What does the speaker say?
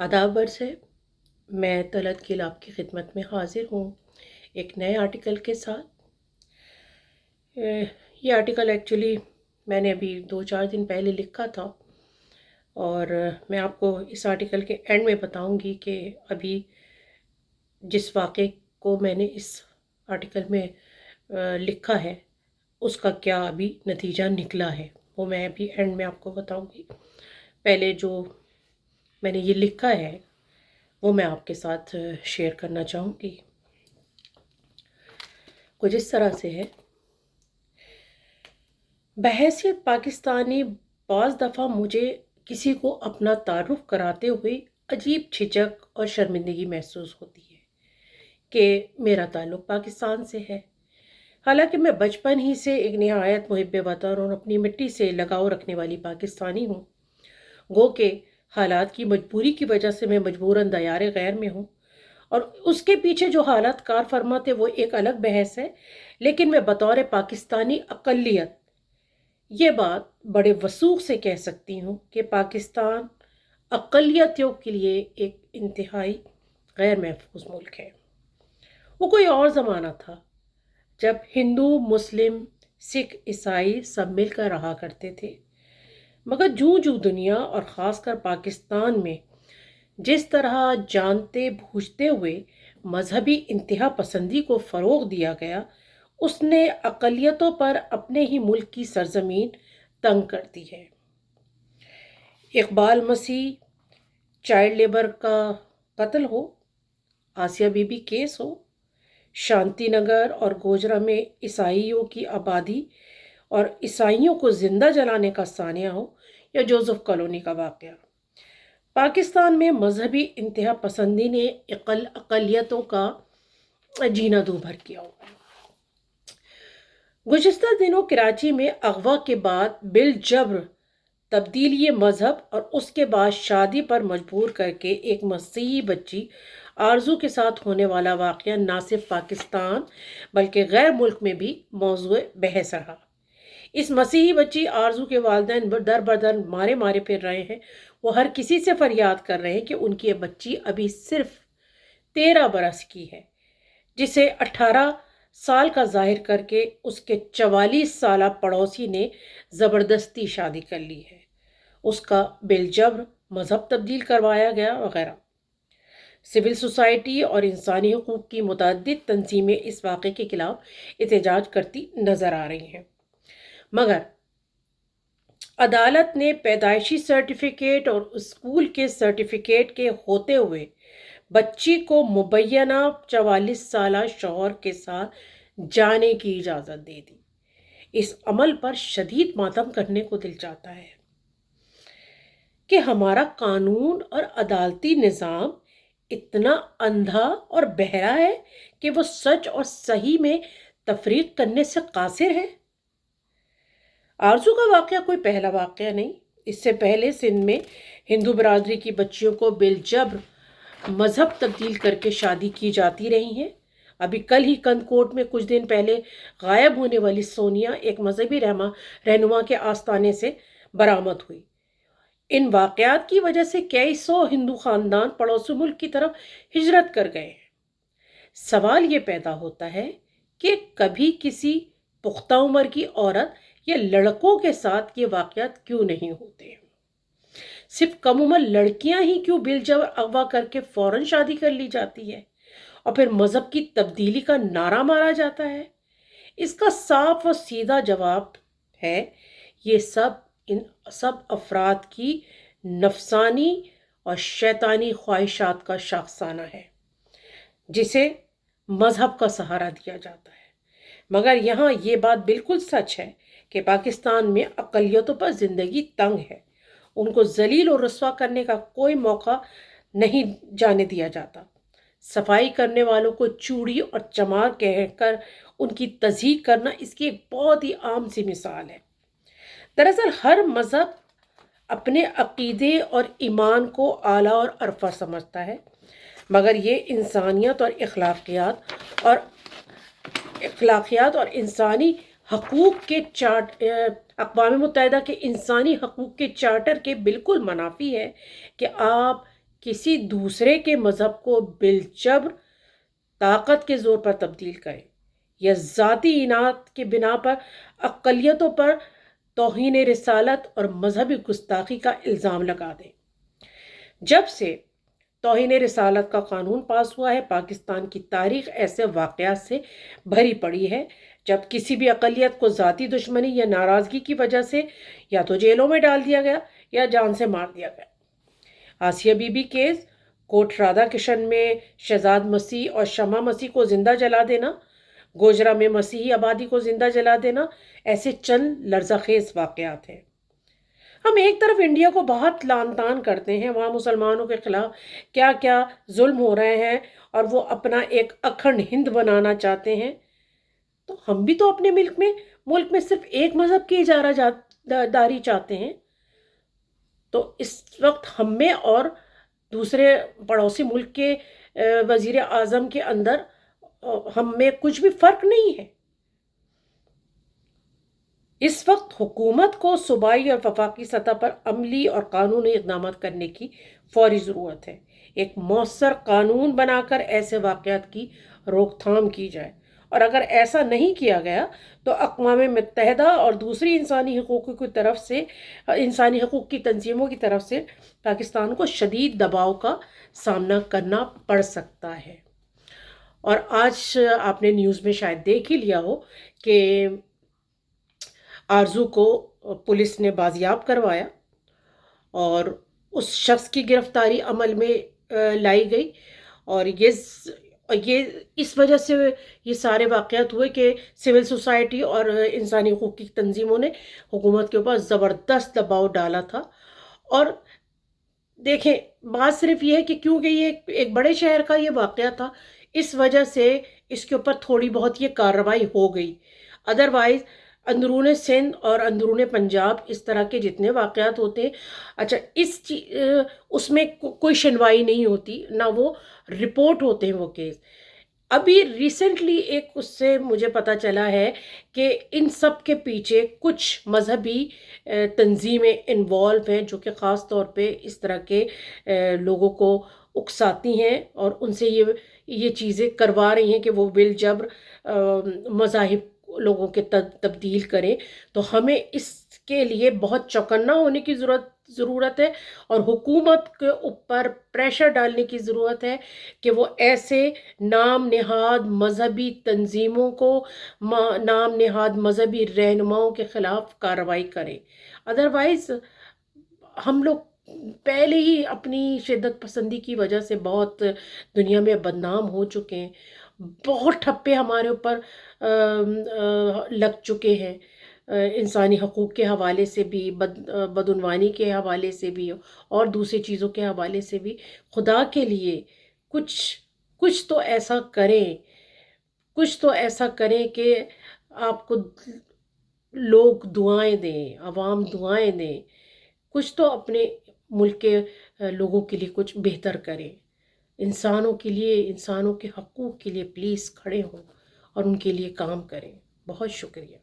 آداب عرض ہے۔ میں طلعت گل آپ کی خدمت میں حاضر ہوں ایک نئے آرٹیکل کے ساتھ۔ یہ آرٹیکل ایکچولی میں نے ابھی 2-4 دن پہلے لکھا تھا، اور میں آپ کو اس آرٹیکل کے اینڈ میں بتاؤں گی کہ ابھی جس واقعے کو میں نے اس آرٹیکل میں لکھا ہے اس کا کیا ابھی نتیجہ نکلا ہے، وہ میں ابھی اینڈ میں آپ کو بتاؤں گی۔ پہلے جو میں نے یہ لکھا ہے وہ میں آپ کے ساتھ شیئر کرنا چاہوں گی۔ کچھ اس طرح سے ہے: بحیثیت پاکستانی بعض دفعہ مجھے کسی کو اپنا تعارف کراتے ہوئے عجیب جھجک اور شرمندگی محسوس ہوتی ہے کہ میرا تعلق پاکستان سے ہے، حالانکہ میں بچپن ہی سے ایک نہایت محب وطن اور اپنی مٹی سے لگاؤ رکھنے والی پاکستانی ہوں۔ گو کہ حالات کی مجبوری کی وجہ سے میں مجبوراً دیار غیر میں ہوں، اور اس کے پیچھے جو حالات کار فرما تھے وہ ایک الگ بحث ہے، لیکن میں بطور پاکستانی اقلیت یہ بات بڑے وثوق سے کہہ سکتی ہوں کہ پاکستان اقلیتوں کے لیے ایک انتہائی غیر محفوظ ملک ہے۔ وہ کوئی اور زمانہ تھا جب ہندو، مسلم، سکھ، عیسائی سب مل کر رہا کرتے تھے، مگر جوں جوں دنیا اور خاص کر پاکستان میں جس طرح جانتے بوجھتے ہوئے مذہبی انتہا پسندی کو فروغ دیا گیا، اس نے اقلیتوں پر اپنے ہی ملک کی سرزمین تنگ کر دی ہے۔ اقبال مسیح چائلڈ لیبر کا قتل ہو، آسیہ بی بی کیس ہو، شانتی نگر اور گوجرا میں عیسائیوں کی آبادی اور عیسائیوں کو زندہ جلانے کا سانحہ ہو، یا جوزف کالونی کا واقعہ، پاکستان میں مذہبی انتہا پسندی نے اقلیتوں کا جینا دوبھر کیا ہوا ہے۔ گزشتہ دنوں کراچی میں اغوا کے بعد بالجبر تبدیلی مذہب اور اس کے بعد شادی پر مجبور کر کے ایک مسیحی بچی آرزو کے ساتھ ہونے والا واقعہ نہ صرف پاکستان بلکہ غیر ملک میں بھی موضوع بحث رہا۔ اس مسیحی بچی آرزو کے والدین در بدر مارے مارے پھر رہے ہیں۔ وہ ہر کسی سے فریاد کر رہے ہیں کہ ان کی یہ بچی ابھی صرف 13 برس کی ہے، جسے 18 سال کا ظاہر کر کے اس کے 44 سالہ پڑوسی نے زبردستی شادی کر لی ہے، اس کا بالجبر مذہب تبدیل کروایا گیا وغیرہ۔ سول سوسائٹی اور انسانی حقوق کی متعدد تنظیمیں اس واقعے کے خلاف احتجاج کرتی نظر آ رہی ہیں، مگر عدالت نے پیدائشی سرٹیفکیٹ اور اسکول کے سرٹیفکیٹ کے ہوتے ہوئے بچی کو مبینہ 44 سالہ شوہر کے ساتھ جانے کی اجازت دے دی۔ اس عمل پر شدید ماتم کرنے کو دل چاہتا ہے کہ ہمارا قانون اور عدالتی نظام اتنا اندھا اور بہرا ہے کہ وہ سچ اور صحیح میں تفریق کرنے سے قاصر ہے۔ آرزو کا واقعہ کوئی پہلا واقعہ نہیں۔ اس سے پہلے سندھ میں ہندو برادری کی بچیوں کو بالجبر مذہب تبدیل کر کے شادی کی جاتی رہی ہیں۔ ابھی کل ہی کندکوٹ میں کچھ دن پہلے غائب ہونے والی سونیا ایک مذہبی رہنما کے آستانے سے برآمد ہوئی۔ ان واقعات کی وجہ سے کئی سو ہندو خاندان پڑوسی ملک کی طرف ہجرت کر گئے ہیں۔ سوال یہ پیدا ہوتا ہے کہ کبھی کسی پختہ عمر کی عورت یا لڑکوں کے ساتھ یہ واقعات کیوں نہیں ہوتے؟ صرف کم عمر لڑکیاں ہی کیوں بالجبر اغوا کر کے فوراً شادی کر لی جاتی ہے اور پھر مذہب کی تبدیلی کا نعرہ مارا جاتا ہے؟ اس کا صاف اور سیدھا جواب ہے، یہ ان سب افراد کی نفسانی اور شیطانی خواہشات کا شاخسانہ ہے جسے مذہب کا سہارا دیا جاتا ہے۔ مگر یہاں یہ بات بالکل سچ ہے کہ پاکستان میں اقلیتوں پر زندگی تنگ ہے، ان کو ذلیل اور رسوا کرنے کا کوئی موقع نہیں جانے دیا جاتا۔ صفائی کرنے والوں کو چوڑی اور چمار کہہ کر ان کی تضحیک کرنا اس کی ایک بہت ہی عام سی مثال ہے۔ دراصل ہر مذہب اپنے عقیدے اور ایمان کو اعلیٰ اور ارفع سمجھتا ہے، مگر یہ انسانیت اور اخلاقیات اور انسانی حقوق کے اقوام متحدہ کے انسانی حقوق کے چارٹر کے بالکل منافی ہے کہ آپ کسی دوسرے کے مذہب کو بالجبر طاقت کے زور پر تبدیل کریں یا ذاتی اناد کی بنا پر اقلیتوں پر توہین رسالت اور مذہبی گستاخی کا الزام لگا دیں۔ جب سے توہین رسالت کا قانون پاس ہوا ہے، پاکستان کی تاریخ ایسے واقعات سے بھری پڑی ہے جب کسی بھی اقلیت کو ذاتی دشمنی یا ناراضگی کی وجہ سے یا تو جیلوں میں ڈال دیا گیا یا جان سے مار دیا گیا۔ آسیہ بی بی کیس، کوٹ رادھا کرشن میں شہزاد مسیح اور شمع مسیح کو زندہ جلا دینا، گوجرا میں مسیحی آبادی کو زندہ جلا دینا، ایسے چند لرزہ خیز واقعات ہیں۔ ہم ایک طرف انڈیا کو بہت لعن طعن کرتے ہیں، وہاں مسلمانوں کے خلاف کیا کیا ظلم ہو رہے ہیں اور وہ اپنا ایک اکھنڈ ہند بنانا چاہتے ہیں، تو ہم بھی تو اپنے ملک میں صرف ایک مذہب کی اجارہ داری چاہتے ہیں۔ تو اس وقت ہم میں اور دوسرے پڑوسی ملک کے وزیر اعظم کے اندر ہم میں کچھ بھی فرق نہیں ہے۔ اس وقت حکومت کو صوبائی اور وفاقی سطح پر عملی اور قانونی اقدامات کرنے کی فوری ضرورت ہے۔ ایک مؤثر قانون بنا کر ایسے واقعات کی روک تھام کی جائے، اور اگر ایسا نہیں کیا گیا تو اقوام متحدہ اور دوسری انسانی حقوق کی تنظیموں کی طرف سے پاکستان کو شدید دباؤ کا سامنا کرنا پڑ سکتا ہے۔ اور آج آپ نے نیوز میں شاید دیکھ ہی لیا ہو کہ آرزو کو پولیس نے بازیاب کروایا اور اس شخص کی گرفتاری عمل میں لائی گئی، اور یہ اس وجہ سے یہ سارے واقعات ہوئے کہ سول سوسائٹی اور انسانی حقوق کی تنظیموں نے حکومت کے اوپر زبردست دباؤ ڈالا تھا۔ اور دیکھیں، بات صرف یہ ہے کہ کیونکہ یہ ایک بڑے شہر کا یہ واقعہ تھا، اس وجہ سے اس کے اوپر تھوڑی بہت یہ کارروائی ہو گئی، ادروائز اندرون سندھ اور اندرون پنجاب اس طرح کے جتنے واقعات ہوتے ہیں، اچھا اس میں کوئی سنوائی نہیں ہوتی، نہ وہ رپورٹ ہوتے ہیں وہ کیس۔ ابھی ریسنٹلی ایک اس سے مجھے پتہ چلا ہے کہ ان سب کے پیچھے کچھ مذہبی تنظیمیں انوالو ہیں جو کہ خاص طور پہ اس طرح کے لوگوں کو اکساتی ہیں اور ان سے یہ چیزیں کروا رہی ہیں کہ وہ بالجبر مذاہب لوگوں کے تبدیل کریں۔ تو ہمیں اس کے لیے بہت چوکنا ہونے کی ضرورت ہے اور حکومت کے اوپر پریشر ڈالنے کی ضرورت ہے کہ وہ ایسے نام نہاد مذہبی تنظیموں کو، نام نہاد مذہبی رہنماؤں کے خلاف کارروائی کریں۔ ادروائز ہم لوگ پہلے ہی اپنی شدت پسندی کی وجہ سے بہت دنیا میں بدنام ہو چکے ہیں، بہت ٹھپے ہمارے اوپر لگ چکے ہیں، انسانی حقوق کے حوالے سے بھی، بدعنوانی کے حوالے سے بھی اور دوسری چیزوں کے حوالے سے بھی۔ خدا کے لیے کچھ تو ایسا کریں، کچھ تو ایسا کریں کہ آپ کو لوگ دعائیں دیں، عوام دعائیں دیں، کچھ تو اپنے ملک کے لوگوں کے لیے کچھ بہتر کریں، انسانوں کے لیے، انسانوں کے حقوق کے لیے پلیز کھڑے ہوں اور ان کے لیے کام کریں۔ بہت شکریہ۔